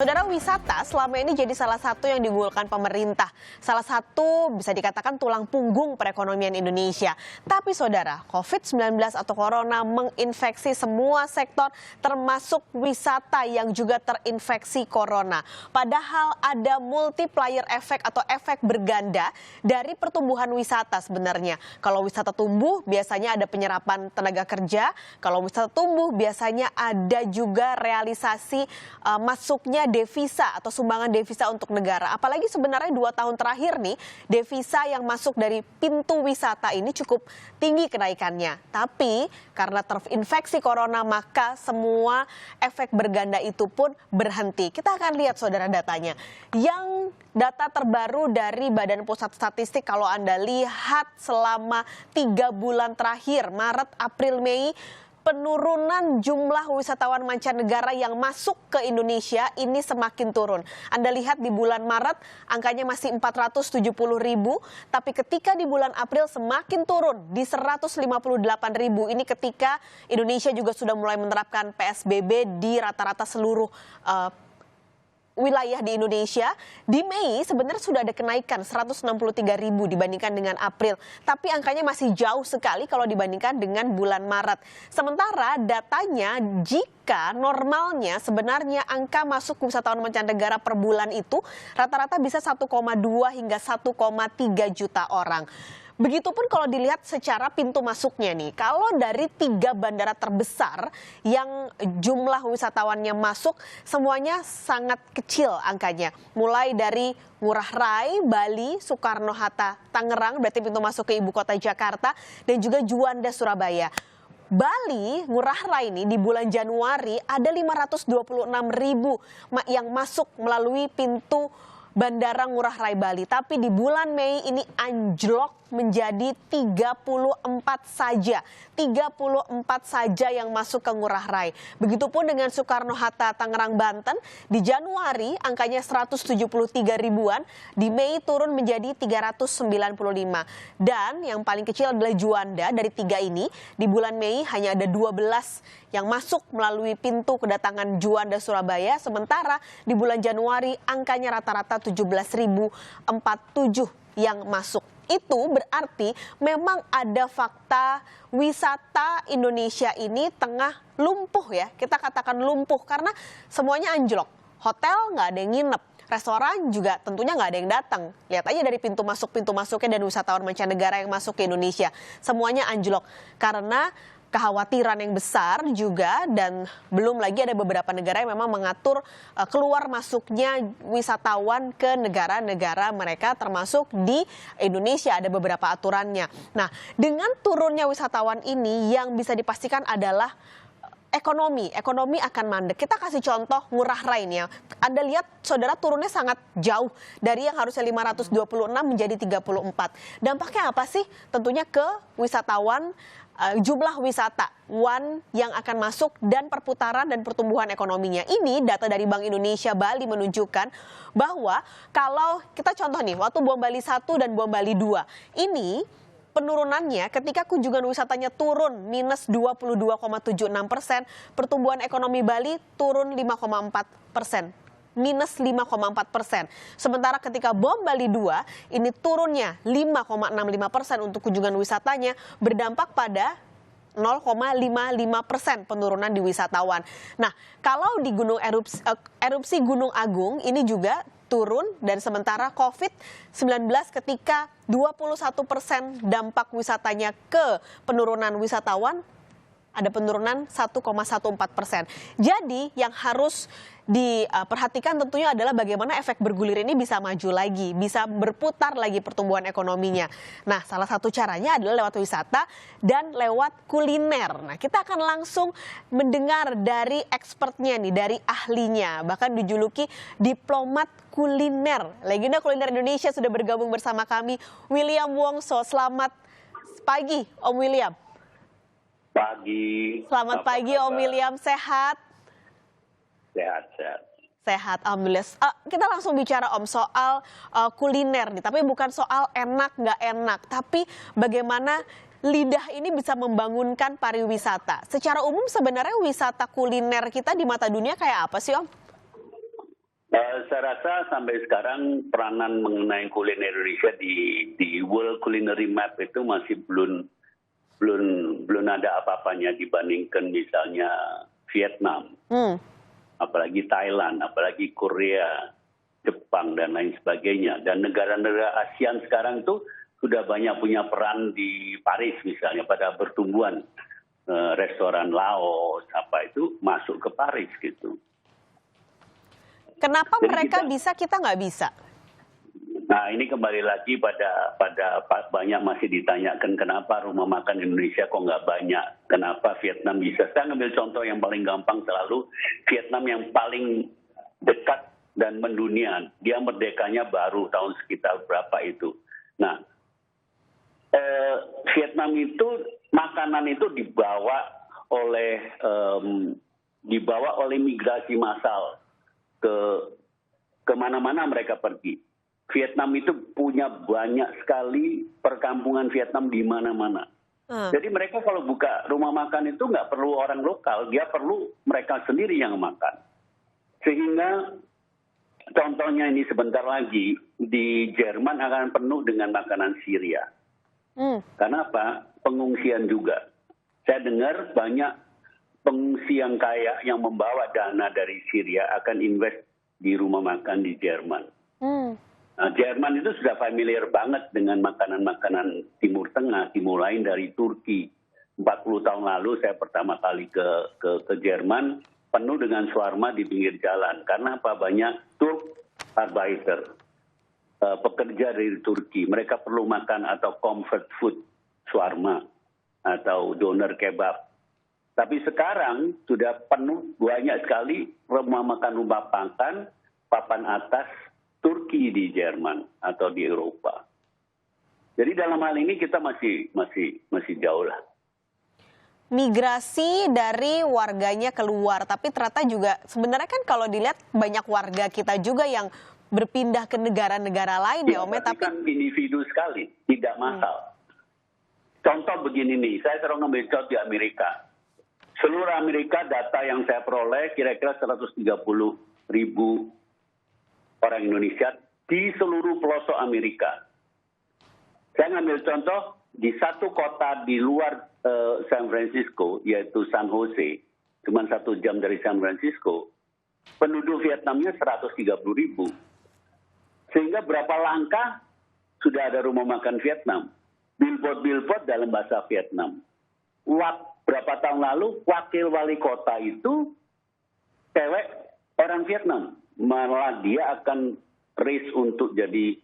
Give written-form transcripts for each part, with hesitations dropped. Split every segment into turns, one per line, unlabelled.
Saudara, wisata selama ini jadi salah satu yang digulirkan pemerintah. Salah satu bisa dikatakan tulang punggung perekonomian Indonesia. Tapi saudara, COVID-19 atau corona menginfeksi semua sektor termasuk wisata yang juga terinfeksi corona. Padahal ada multiplier efek atau efek berganda dari pertumbuhan wisata sebenarnya. Kalau wisata tumbuh biasanya ada penyerapan tenaga kerja. Kalau wisata tumbuh biasanya ada juga realisasi masuknya devisa atau sumbangan devisa untuk negara. Apalagi sebenarnya 2 tahun terakhir nih, devisa yang masuk dari pintu wisata ini cukup tinggi kenaikannya. Tapi karena terinfeksi corona maka semua efek berganda itu pun berhenti. Kita akan lihat saudara datanya. Yang data terbaru dari Badan Pusat Statistik kalau Anda lihat selama 3 bulan terakhir, Maret, April, Mei, penurunan jumlah wisatawan mancanegara yang masuk ke Indonesia ini semakin turun. Anda lihat di bulan Maret angkanya masih 470.000, tapi ketika di bulan April semakin turun di 158.000. Ini ketika Indonesia juga sudah mulai menerapkan PSBB di rata-rata seluruh wilayah di Indonesia. Di Mei sebenarnya sudah ada kenaikan 163.000 dibandingkan dengan April. Tapi angkanya masih jauh sekali kalau dibandingkan dengan bulan Maret. Sementara datanya jika normalnya sebenarnya angka masuk wisatawan mancanegara per bulan itu rata-rata bisa 1,2 hingga 1,3 juta orang. Begitupun kalau dilihat secara pintu masuknya nih, kalau dari 3 bandara terbesar yang jumlah wisatawannya masuk, semuanya sangat kecil angkanya. Mulai dari Ngurah Rai, Bali, Soekarno-Hatta, Tangerang, berarti pintu masuk ke ibu kota Jakarta, dan juga Juanda, Surabaya. Bali, Ngurah Rai ini di bulan Januari ada 526.000 yang masuk melalui pintu Bandara Ngurah Rai Bali, tapi di bulan Mei ini anjlok menjadi 34 saja. 34 saja yang masuk ke Ngurah Rai. Begitupun dengan Soekarno-Hatta, Tangerang, Banten. Di Januari angkanya 173 ribuan, di Mei turun menjadi 395. Dan yang paling kecil adalah Juanda. Dari 3 ini, di bulan Mei hanya ada 12 yang masuk melalui pintu kedatangan Juanda, Surabaya. Sementara di bulan Januari angkanya rata-rata 17.047 yang masuk. Itu berarti memang ada fakta wisata Indonesia ini tengah lumpuh ya. Kita katakan lumpuh karena semuanya anjlok. Hotel nggak ada yang nginep. Restoran juga tentunya nggak ada yang datang. Lihat aja dari pintu masuknya dan wisatawan mancanegara yang masuk ke Indonesia. Semuanya anjlok karena kekhawatiran yang besar juga, dan belum lagi ada beberapa negara yang memang mengatur keluar masuknya wisatawan ke negara-negara mereka, termasuk di Indonesia ada beberapa aturannya. Nah, dengan turunnya wisatawan ini yang bisa dipastikan adalah ekonomi akan mandek. Kita kasih contoh Ngurah Rai nih ya. Anda lihat saudara turunnya sangat jauh dari yang harusnya 526 menjadi 34. Dampaknya apa sih? Tentunya ke wisatawan, jumlah wisatawan yang akan masuk dan perputaran dan pertumbuhan ekonominya. Ini data dari Bank Indonesia Bali menunjukkan bahwa kalau kita contoh nih waktu Bom Bali 1 dan Bom Bali 2 ini penurunannya ketika kunjungan wisatanya turun minus 22,76%, pertumbuhan ekonomi Bali turun 5,4%. Minus 5,4%. Sementara ketika Bom Bali 2 ini turunnya 5,65% untuk kunjungan wisatanya, berdampak pada 0,55% penurunan di wisatawan. Nah, kalau di erupsi Gunung Agung ini juga turun, dan sementara COVID-19 ketika 21% dampak wisatanya ke penurunan wisatawan, ada penurunan 1,14%. Jadi yang harus diperhatikan tentunya adalah bagaimana efek bergulir ini bisa maju lagi, bisa berputar lagi pertumbuhan ekonominya. Nah, salah satu caranya adalah lewat wisata dan lewat kuliner. Nah, kita akan langsung mendengar dari expertnya nih, dari ahlinya, bahkan dijuluki diplomat kuliner. Legenda kuliner Indonesia sudah bergabung bersama kami, William Wongso. Selamat pagi, Om William.
Pagi.
Selamat pagi Om William, sehat? Sehat, alhamdulillah. Kita langsung bicara Om soal kuliner nih, tapi bukan soal enak nggak enak, tapi bagaimana lidah ini bisa membangunkan pariwisata. Secara umum sebenarnya wisata kuliner kita di mata dunia kayak apa sih Om?
Saya rasa sampai sekarang peranan mengenai kuliner Indonesia di World Culinary Map itu masih belum ada apa-apanya dibandingkan misalnya Vietnam, apalagi Thailand, apalagi Korea, Jepang dan lain sebagainya. Dan negara-negara ASEAN sekarang itu sudah banyak punya peran di Paris misalnya pada pertumbuhan restoran Laos apa itu masuk ke Paris gitu.
Kenapa mereka bisa, kita nggak bisa?
Nah, ini kembali lagi pada banyak masih ditanyakan kenapa rumah makan Indonesia kok nggak banyak, kenapa Vietnam bisa. Saya ngambil contoh yang paling gampang selalu, Vietnam yang paling dekat dan mendunia, dia merdekanya baru tahun sekitar berapa itu. Nah, Vietnam itu makanan itu dibawa oleh migrasi massal ke mana-mana mereka pergi. Vietnam itu punya banyak sekali perkampungan Vietnam di mana-mana. Jadi mereka kalau buka rumah makan itu nggak perlu orang lokal, dia perlu mereka sendiri yang makan. Sehingga contohnya ini sebentar lagi di Jerman akan penuh dengan makanan Syria. Karena apa? Pengungsian juga. Saya dengar banyak pengungsi yang kaya yang membawa dana dari Syria akan invest di rumah makan di Jerman. Nah, Jerman itu sudah familiar banget dengan makanan-makanan Timur Tengah, dimulai dari Turki. 40 tahun lalu saya pertama kali ke Jerman, penuh dengan shawarma di pinggir jalan. Karena apa? Banyak Turk Arbeiter, pekerja dari Turki. Mereka perlu makan atau comfort food, shawarma atau doner kebab. Tapi sekarang sudah penuh banyak sekali rumah makan papan atas Turki di Jerman atau di Eropa. Jadi dalam hal ini kita masih jauh lah.
Migrasi dari warganya keluar, tapi ternyata juga sebenarnya kan kalau dilihat banyak warga kita juga yang berpindah ke negara-negara lain ya Om.
Tapi kan individu sekali, tidak massal. Contoh begini nih, saya sering ngambil contoh di Amerika. Seluruh Amerika data yang saya peroleh kira-kira 130.000 orang Indonesia di seluruh pelosok Amerika. Saya ngambil contoh di satu kota di luar San Francisco, yaitu San Jose, cuma 1 jam dari San Francisco, penduduk Vietnamnya 130.000. Sehingga berapa langkah sudah ada rumah makan Vietnam. Billboard dalam bahasa Vietnam. Berapa tahun lalu wakil wali kota itu cewek orang Vietnam, malah dia akan race untuk jadi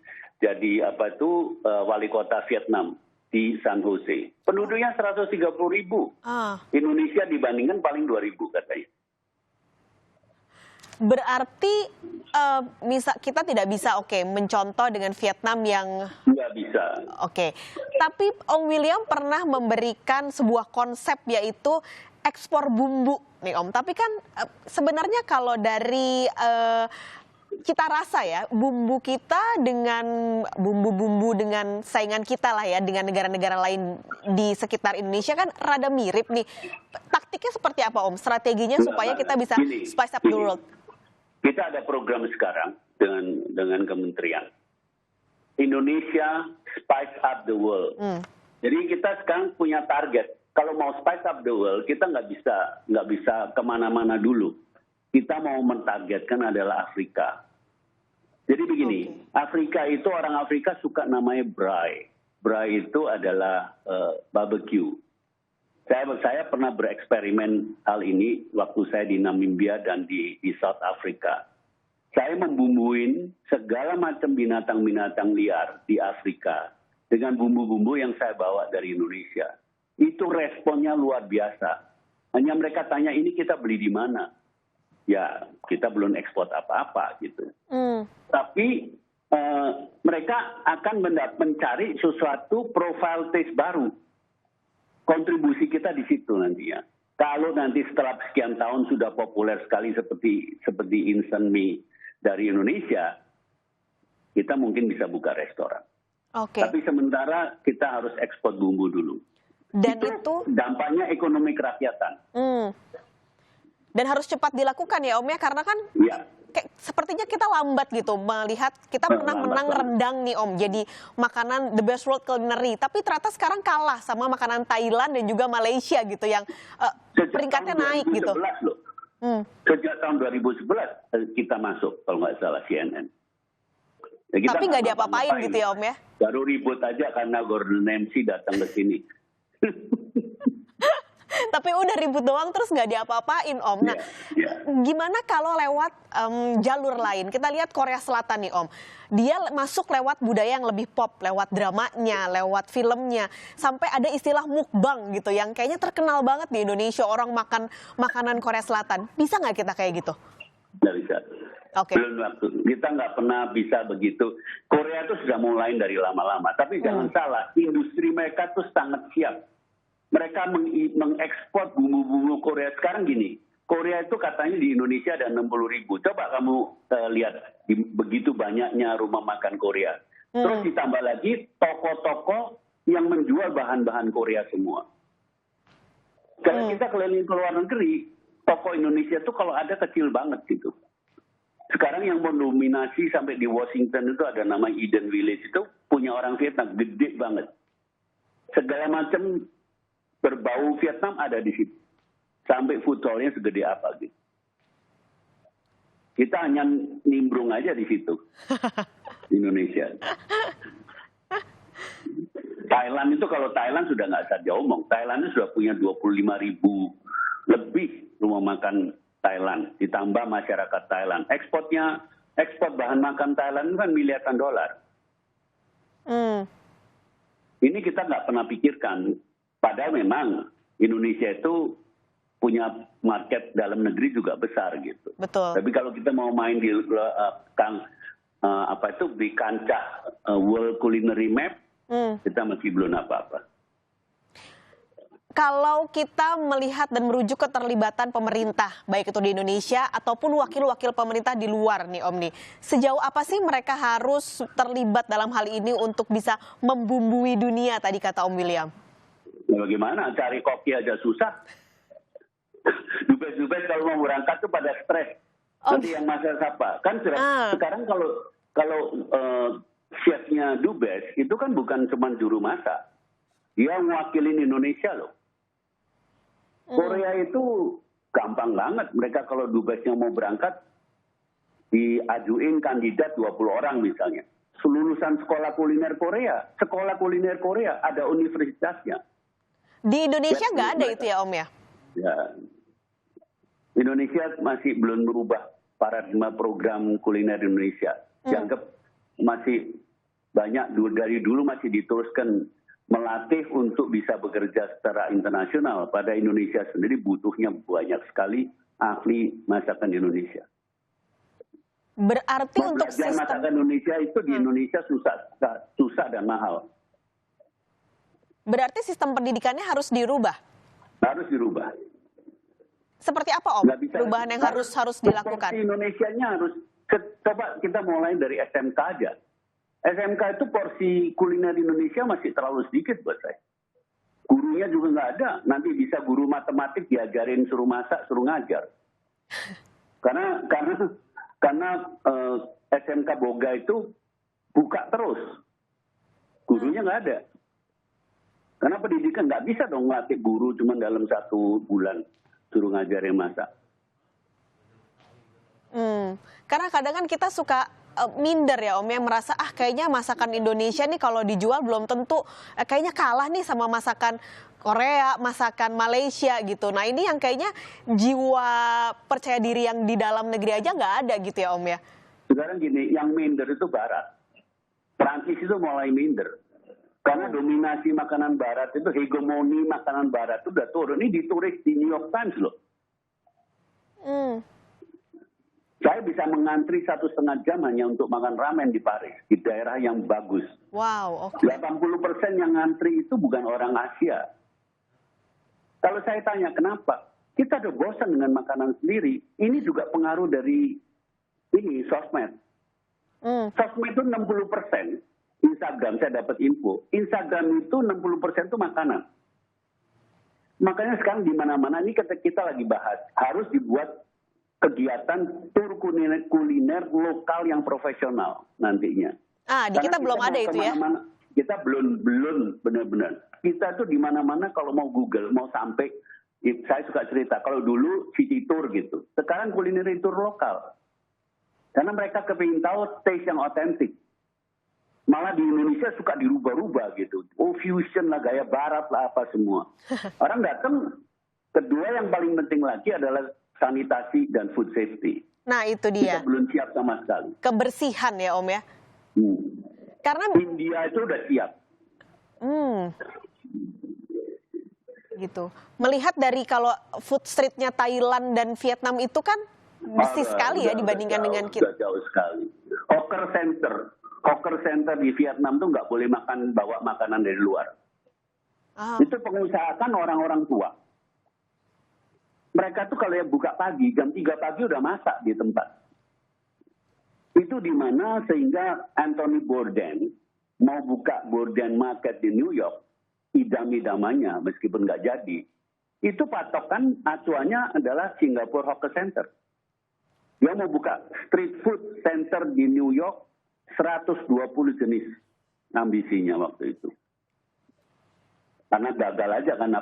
wali kota Vietnam di San Jose. Penduduknya 130.000. Indonesia dibandingkan paling 2.000 katanya.
Berarti kita tidak bisa mencontoh dengan Vietnam yang
nggak bisa.
Tapi Om William pernah memberikan sebuah konsep yaitu ekspor bumbu nih Om. Tapi kan sebenarnya kalau dari kita rasa ya bumbu kita dengan bumbu-bumbu dengan saingan kita lah ya dengan negara-negara lain di sekitar Indonesia kan rada mirip nih. Taktiknya seperti apa Om? Strateginya supaya kita bisa spice up the world?
Kita ada program sekarang dengan kementerian Indonesia Spice Up the World. Jadi kita sekarang punya target. Kalau mau spice up the world, kita nggak bisa kemana-mana dulu. Kita mau mentargetkan adalah Afrika. Jadi begini, Afrika itu orang Afrika suka namanya braai. Braai itu adalah barbecue. Saya pernah bereksperimen hal ini waktu saya di Namibia dan di South Africa. Saya membumbuin segala macam binatang-binatang liar di Afrika dengan bumbu-bumbu yang saya bawa dari Indonesia. Itu responnya luar biasa. Hanya mereka tanya, ini kita beli di mana? Ya, kita belum ekspor apa-apa gitu. Tapi mereka akan mencari sesuatu profile taste baru. Kontribusi kita di situ nantinya. Kalau nanti setelah sekian tahun sudah populer sekali seperti instant mie dari Indonesia, kita mungkin bisa buka restoran. Tapi sementara kita harus ekspor bumbu dulu.
Dan itu
dampaknya ekonomi kerakyatan.
Dan harus cepat dilakukan ya Om ya, karena kan
Ya,
sepertinya kita lambat gitu melihat kita pernah
lambat
menang
banget.
rendang nih Om, jadi makanan the best world culinary, tapi ternyata sekarang kalah sama makanan Thailand dan juga Malaysia gitu yang
Sejak
peringkatnya
tahun
naik gitu.
2011 loh.
Hmm.
Sejak tahun 2011 kita masuk, kalau nggak salah CNN. Ya, kita
Tapi nggak diapa-apain
ngapa-ngapain.
gitu ya Om ya.
Baru ribut aja karena Gordon Ramsay datang ke sini.
Tapi udah ribut doang terus nggak diapa-apain Om. Nah,
Ya.
gimana kalau lewat jalur lain? Kita lihat Korea Selatan nih Om. Dia masuk lewat budaya yang lebih pop, lewat dramanya, lewat filmnya. Sampai ada istilah mukbang gitu yang kayaknya terkenal banget di Indonesia. Orang makan makanan Korea Selatan. Bisa nggak kita kayak gitu?
Nggak bisa.
Oke.
Belum waktu. Kita nggak pernah bisa begitu. Korea itu sudah mulai dari lama-lama. Tapi jangan salah, industri mereka tuh sangat siap. Mereka mengekspor bumbu-bumbu Korea. Sekarang gini, Korea itu katanya di Indonesia ada 60.000. Coba kamu lihat begitu banyaknya rumah makan Korea. Terus ditambah lagi toko-toko yang menjual bahan-bahan Korea semua. Kalau kita keliling ke luar negeri, toko Indonesia tuh kalau ada kecil banget gitu. Sekarang yang mendominasi sampai di Washington itu ada nama Eden Village, itu punya orang Vietnam, gede banget. Segala macam berbau Vietnam ada di situ. Sampai food hall-nya segede apa gitu. Kita hanya nimbrung aja di situ. Di Indonesia. Thailand itu, kalau Thailand sudah nggak usah diomong. Thailand itu sudah punya 25.000 lebih rumah makan Thailand. Ditambah masyarakat Thailand. Ekspor bahan makan Thailand kan miliaran dolar. Ini kita nggak pernah pikirkan. Padahal memang Indonesia itu punya market dalam negeri juga besar gitu.
Betul.
Tapi kalau kita mau main di di kancah World Culinary Map, kita masih belum apa-apa.
Kalau kita melihat dan merujuk keterlibatan pemerintah, baik itu di Indonesia ataupun wakil-wakil pemerintah di luar nih Om nih, sejauh apa sih mereka harus terlibat dalam hal ini untuk bisa membumbui dunia tadi kata Om William?
Ya bagaimana, cari koki aja susah. Dubes-dubes kalau mau berangkat tuh pada stres. Nanti yang masak siapa? Kan sekarang kalau chefnya dubes itu kan bukan cuma juru masak. Dia mewakilin Indonesia loh. Korea itu gampang banget. Mereka kalau dubesnya mau berangkat, diajuin kandidat 20 orang misalnya. Lulusan sekolah kuliner Korea. Sekolah kuliner Korea ada universitasnya.
Di Indonesia nggak ada itu ya Om ya?
Ya. Indonesia masih belum merubah paradigma program kuliner Indonesia. Dianggap masih banyak dari dulu masih diteruskan melatih untuk bisa bekerja secara internasional. Pada Indonesia sendiri butuhnya banyak sekali ahli masakan Indonesia.
Berarti untuk sistem
masakan Indonesia itu di Indonesia susah dan mahal.
Berarti sistem pendidikannya harus dirubah.
Harus dirubah.
Seperti apa Om?
Nggak bisa,
Perubahan yang harus dilakukan.
Porsi Indonesianya harus coba kita mulai dari SMK aja. SMK itu porsi kuliner Indonesia masih terlalu sedikit buat saya. Gurunya juga nggak ada. Nanti bisa guru matematik diajarin suruh masak, suruh ngajar. Karena SMK Boga itu buka terus. Gurunya nggak ada. Karena pendidikan nggak bisa dong ngelatih guru cuma dalam 1 bulan suruh ngajarin masak.
Karena kadang kan kita suka minder ya Om yang merasa kayaknya masakan Indonesia nih kalau dijual belum tentu kayaknya kalah nih sama masakan Korea, masakan Malaysia gitu. Nah ini yang kayaknya jiwa percaya diri yang di dalam negeri aja nggak ada gitu ya Om ya.
Sekarang gini, yang minder itu Barat. Prancis itu mulai minder. Karena dominasi makanan Barat itu, hegemoni makanan Barat itu udah turun. Ini ditulis di New York Times loh. Saya bisa mengantri 1,5 jam hanya untuk makan ramen di Paris, di daerah yang bagus.
Wow, oke.
80% yang ngantri itu bukan orang Asia. Kalau saya tanya kenapa? Kita udah bosan dengan makanan sendiri. Ini juga pengaruh dari sosmed. Sosmed itu 60%. Instagram, saya dapat info. Instagram itu 60% itu makanan. Makanya sekarang di mana-mana ini kita lagi bahas, harus dibuat kegiatan tur kuliner lokal yang profesional nantinya.
Di kita belum ada itu ya?
Kita belum benar-benar. Kita tuh di mana-mana kalau mau Google, mau sampai, saya suka cerita, kalau dulu city tour gitu. Sekarang kuliner tour lokal. Karena mereka kepingin tahu taste yang otentik. Malah di Indonesia suka dirubah-rubah gitu. Oh fusion lah, gaya barat lah, apa semua. Orang datang, kedua yang paling penting lagi adalah sanitasi dan food safety.
Nah itu dia.
Kita belum siap sama sekali.
Kebersihan ya Om ya? Karena
India itu udah siap.
Gitu. Melihat dari kalau food streetnya Thailand dan Vietnam itu kan bersih sekali ya dibandingkan dengan kita.
Udah jauh sekali. Hawker center di Vietnam tuh nggak boleh bawa makanan dari luar. Itu pengusaha kan orang-orang tua. Mereka tuh kalau yang buka pagi, jam 3 pagi udah masak di tempat. Itu di mana sehingga Anthony Bourdain mau buka Bourdain Market di New York, idam-idamannya meskipun nggak jadi, itu patokan acuannya adalah Singapore Hawker Center. Dia mau buka street food center di New York, 120 jenis ambisinya waktu itu. Karena gagal aja karena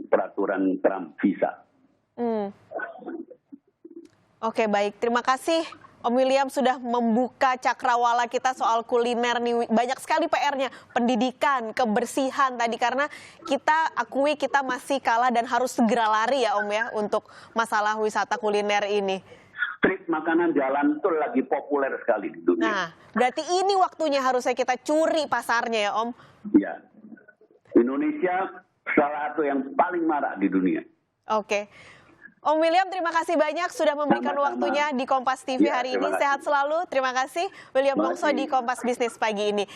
peraturan Trump visa.
Oke, baik. Terima kasih Om William sudah membuka cakrawala kita soal kuliner nih. Banyak sekali PR-nya, pendidikan, kebersihan tadi, karena kita akui kita masih kalah dan harus segera lari ya Om ya untuk masalah wisata kuliner ini.
Street makanan jalan itu lagi populer sekali di dunia.
Nah, berarti ini waktunya harusnya kita curi pasarnya ya Om?
Ya, Indonesia salah satu yang paling marak di dunia.
Oke. Om William, terima kasih banyak sudah memberikan waktunya di Kompas TV hari ini. Sehat selalu. Terima kasih. William Bongso di Kompas Bisnis pagi ini.